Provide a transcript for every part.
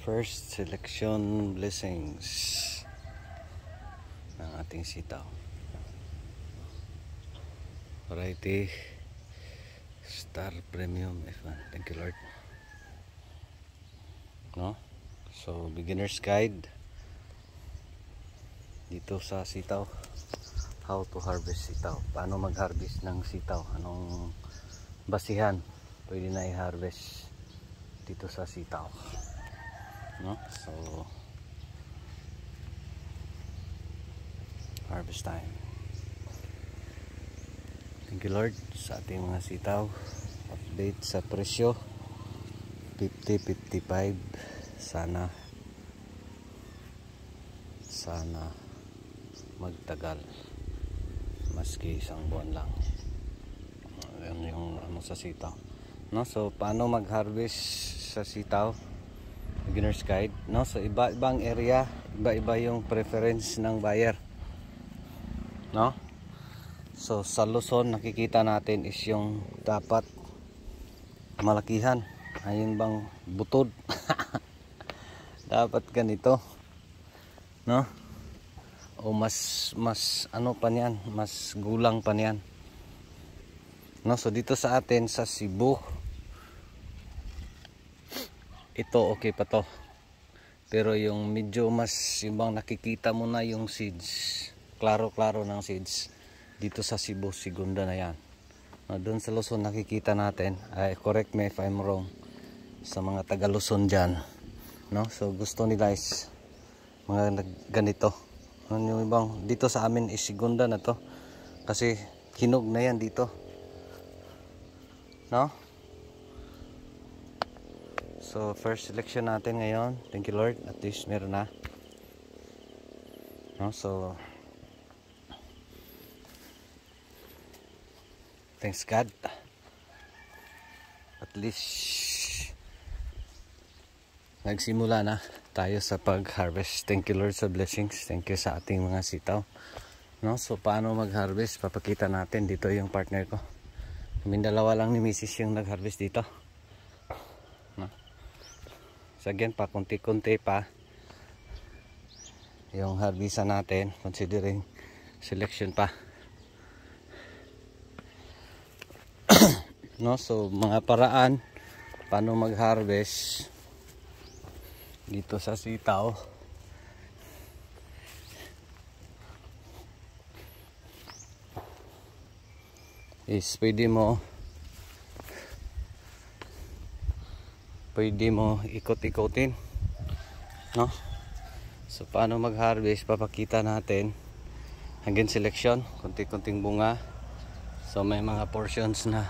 First selection blessings ng ating sitaw. Variety Star Premium F1. Thank you Lord. No? So beginner's guide dito sa sitaw. How to harvest sitaw. Paano mag-harvest ng sitaw? Anong basihan pwede na i-harvest dito sa sitaw? No? So harvest time. Thank you Lord sa ating mga sitaw. Update sa presyo 50-55. Sana magtagal maski isang buwan lang. Yan yung ano sa sitaw, no? So paano mag-harvest sa sitaw, beginner's guide, no? So iba-ibang area, iba-iba yung preference ng buyer, no? So sa Luzon nakikita natin is yung dapat malakihan, ayun bang butod. Dapat ganito, no? O mas ano pa niyan, mas gulang pa niyan, no? So dito sa atin sa Cebu ito okay pa to, pero yung medyo mas ibang nakikita mo na yung seeds, klaro ng seeds dito sa Cebu, segunda na yan. Doon sa Luzon nakikita natin, correct me if I'm wrong, sa mga taga Luzon dyan, no? So gusto nila is mga ganito. Yung ibang dito sa amin is segunda na to kasi hinog na yan dito, no? So first selection natin ngayon. Thank you Lord, at least meron na, no? So thanks God, at least nagsimula na tayo sa pag-harvest. Thank you Lord sa blessings. Thank you sa ating mga sitaw, no? So paano mag-harvest, papakita natin. Dito yung partner ko, kaming dalawa lang ni Mrs. yung nag-harvest dito, no? So again, pa konti-konti pa yung harvestan natin, considering selection pa. No? So mga paraan paano mag-harvest dito sa sitaw. Is pwede mo ikot-ikotin, no? So paano mag-harvest, papakita natin. Hanggang selection, konti-konting bunga. So may mga portions na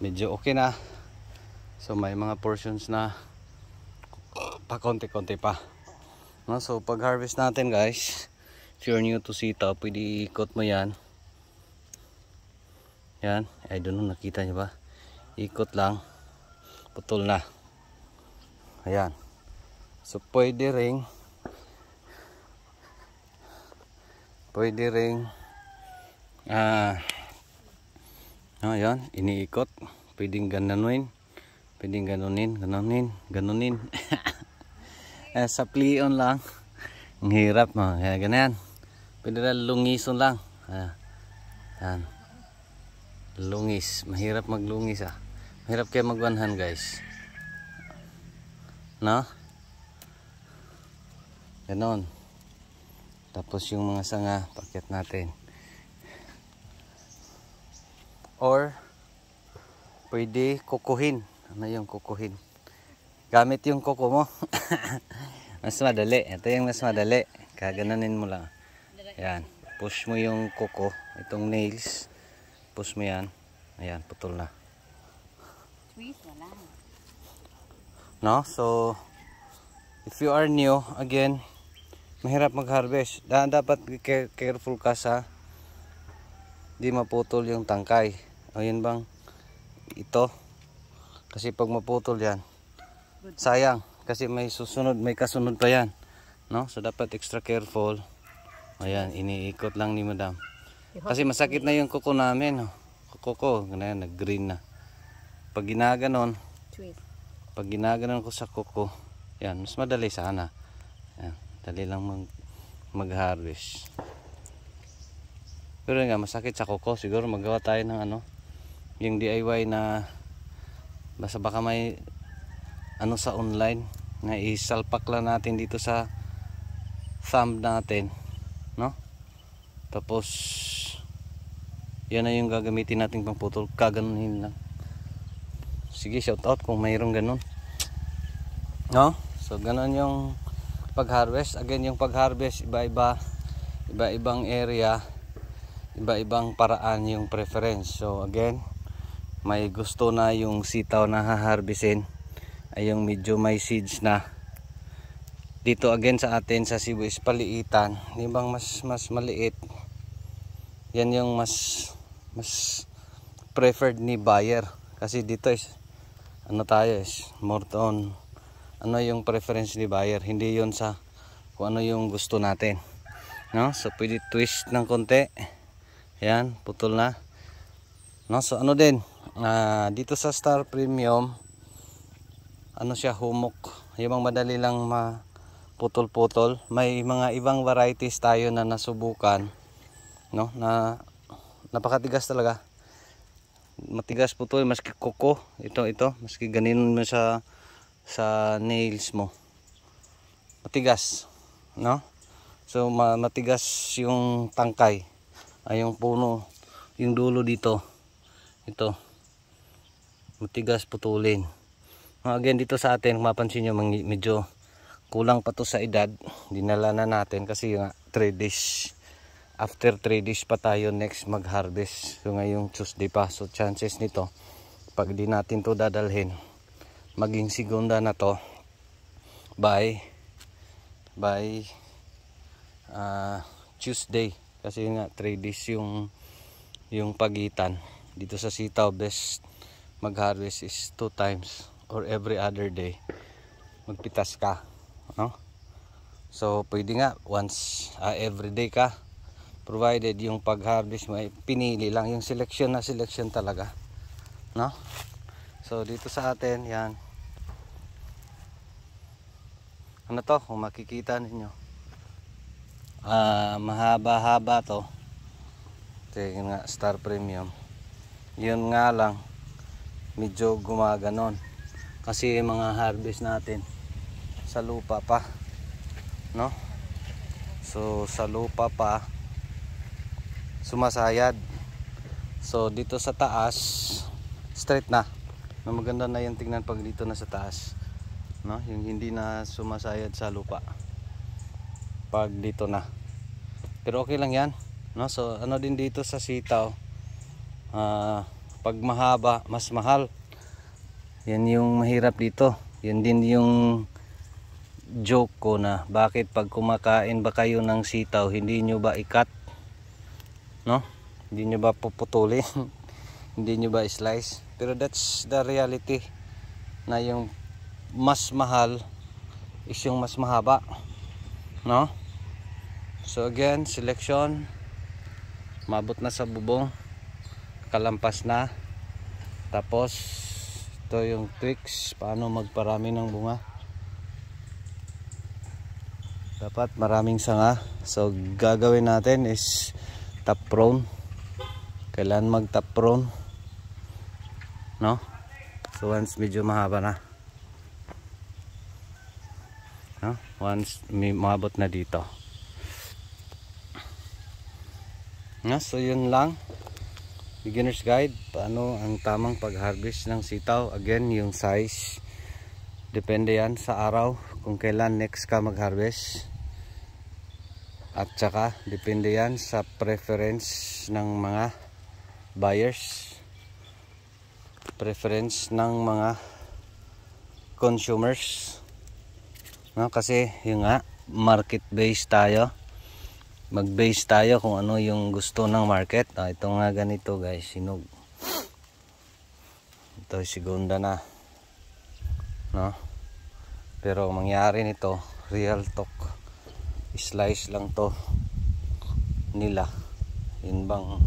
medyo okay na. So may mga portions na pa konti-konti pa, no? So pag harvest natin guys, if you're new to sitaw, pwede ikot mo yan. Yan, I don't know, nakita nyo ba? Ikot lang, putol na. Ayan. So pwede ring ayan, iniikot. Pwedeng ganunin, pwedeng ganunin. Sa plion lang, ang hirap mo, kaya ganyan. Pwede na lungison lang. Ayan, lungis, mahirap maglungis mahirap kayo magwanhan guys, no? Ganon. Tapos yung mga sanga pakyat natin, or pwede kukuhin. Ano yung kukuhin? Gamit yung kuko mo. Mas madali. Ito yung mas madali. Kagananin mo lang. Ayan. Push mo yung kuko. Itong nails. Push mo yan. Ayan. Putol na. No? So, if you are new, again, mahirap mag-harvest. Dapat careful ka sa di maputol yung tangkay. O yun bang ito, kasi pag maputol yan sayang, kasi may kasunod pa yan, no? So dapat extra careful. Ayan, iniikot lang ni madam kasi masakit na yung kuko namin, no? Kuko, ganyan, nag green na. Pag ginaganon, Pag ginaganon ko sa kuko, yan, mas madali sana. Yan, dali lang mag-harvest. Pero nga, masakit sa kuko. Siguro magawa tayo ng ano, yung DIY na basta baka may ano sa online na isalpak lang natin dito sa thumb natin, no? Tapos yan na yung gagamitin natin pang putol, kaganunin lang. Sige, shout out kung mayroong ganun, no? So ganun yung pag-harvest. Again, yung pag-harvest iba-ibang area, iba-ibang paraan yung preference. So again, may gusto na yung sitaw na haharvestin ay yung medyo may seeds na. Dito again sa atin sa Cebu is paliitan. Di bang mas maliit, yan yung mas preferred ni buyer. Kasi dito is ano tayo is more on ano yung preference ni buyer, hindi yon sa kung ano yung gusto natin, no? So pwede twist ng konti, yan, putol na, no? So ano din, dito sa Star Premium, ano siya, humok, yung madali lang maputol-putol. May mga ibang varieties tayo na nasubukan, no, na napakatigas talaga, matigas putol, maski kuko, ito maski ganin mo sa nails mo, matigas, no? So matigas yung tangkay, ay yung puno, yung dulo dito, ito matigas putulin. Again, dito sa atin, kung mapansin nyo, medyo kulang pa to sa edad, dinala na natin kasi nga 3 days, after 3 days pa tayo next mag-harvest. So ngayong Tuesday pa, so chances nito pag di natin to dadalhin, maging segunda na to by Tuesday, kasi nga 3 days yung pagitan. Dito sa sitaw, best mag-harvest is 2 times or every other day magpitas ka, no? So pwede nga once every day ka, provided yung pag-harvest mo ay pinili lang, yung selection na selection talaga, no? So dito sa atin, yan, ano to, kung makikita ninyo, mahaba-haba to. Ito nga, Star Premium. Yun nga lang, medyo gumaganon kasi mga harvest natin sa lupa pa, no? So sa lupa pa sumasayad. So dito sa taas straight na, maganda na yung tingnan pag dito na sa taas, no? Yung hindi na sumasayad sa lupa pag dito na, pero okay lang yan, no? So ano din dito sa sitaw, pag mahaba mas mahal, yan yung mahirap dito. Yan din yung joke ko na bakit pag kumakain ba kayo ng sitaw, hindi nyo ba ikat, no? Hindi nyo ba puputulin? Hindi nyo ba slice? Pero that's the reality, na yung mas mahal is yung mas mahaba, no? So again, selection, mabot na sa bubong, kalampas na. Tapos ito yung tricks paano magparami ng bunga. Dapat maraming sanga. So gagawin natin is top prone. Kailan mag top prone, no? So once medyo mahaba na, no? Once may maabot na dito, no? So yun lang, beginner's guide paano ang tamang pag-harvest ng sitaw. Again, yung size depende yan sa araw kung kailan next ka mag-harvest, at saka depende yan sa preference ng mga buyers, preference ng mga consumers, no? Kasi yung nga, market based tayo, mag-base tayo kung ano yung gusto ng market. Ito nga ganito guys, sinog, ito segunda na, no? Pero mangyari nito, real talk, slice lang to nila, yun bang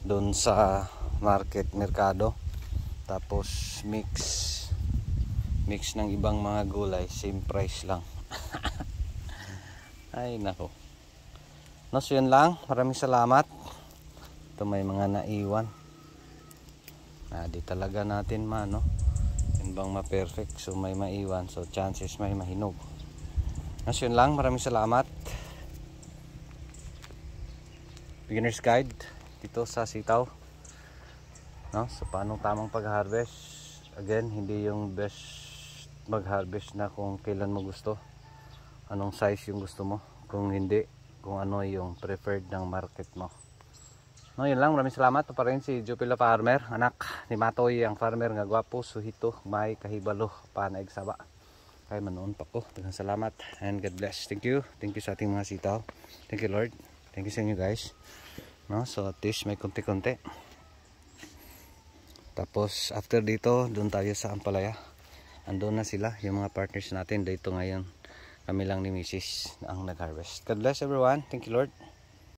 doon sa market, merkado, Tapos mix ng ibang mga gulay, same price lang. Ay nako. No, so yun lang, maraming salamat. Ito may mga naiwan. Di talaga natin no? Yun bang ma-perfect, so may maiwan, so chances may mahinog. No, so yun lang, maraming salamat. Beginner's guide dito sa sitaw, no? So paano tamang pag-harvest. Again, hindi yung best mag-harvest na kung kailan mo gusto, anong size yung gusto mo, kung hindi, kung ano yung preferred ng market mo. No, yun lang, maraming salamat. Ito pa rin si Jupila Farmer, anak ni Matoy, ang farmer nga gwapo, suhito, may kahibalo, panaig saba. Kaya manoon pa ko. Daghang salamat and God bless. Thank you sa ating mga sitaw. Thank you Lord. Thank you sa inyo guys. No, so at least may konti-konti. Tapos after dito, doon tayo sa Ampalaya. Andun na sila, yung mga partners natin dito ngayon. Kami lang ni Mrs. ang nag-harvest. God bless everyone. Thank you Lord.